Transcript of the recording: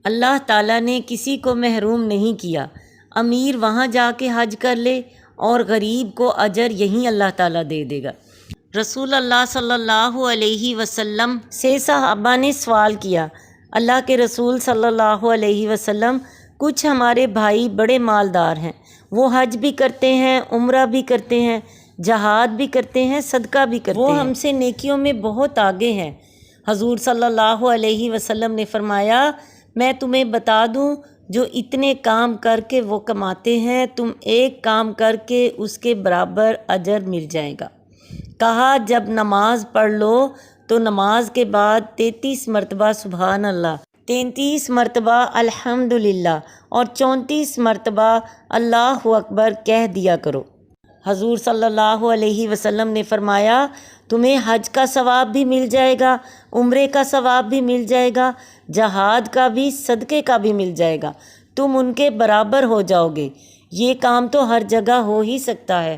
اللہ تعالیٰ نے کسی کو محروم نہیں کیا۔ امیر وہاں جا کے حج کر لے اور غریب کو اجر یہیں اللہ تعالیٰ دے دے گا۔ رسول اللہ صلی اللہ علیہ وسلم سے صحابہ نے سوال کیا، اللہ کے رسول صلی اللہ علیہ وسلم، کچھ ہمارے بھائی بڑے مالدار ہیں، وہ حج بھی کرتے ہیں، عمرہ بھی کرتے ہیں، جہاد بھی کرتے ہیں، صدقہ بھی کرتے ہیں، وہ ہم سے نیکیوں میں بہت آگے ہیں۔ حضور صلی اللہ علیہ وسلم نے فرمایا، میں تمہیں بتا دوں، جو اتنے کام کر کے وہ کماتے ہیں، تم ایک کام کر کے اس کے برابر اجر مل جائے گا۔ کہا، جب نماز پڑھ لو تو نماز کے بعد 33 مرتبہ سبحان اللہ، 33 مرتبہ الحمدللہ اور 34 مرتبہ اللہ اکبر کہہ دیا کرو۔ حضور صلی اللہ علیہ وسلم نے فرمایا، تمہیں حج کا ثواب بھی مل جائے گا، عمرے کا ثواب بھی مل جائے گا، جہاد کا بھی، صدقے کا بھی مل جائے گا، تم ان کے برابر ہو جاؤ گے۔ یہ کام تو ہر جگہ ہو ہی سکتا ہے۔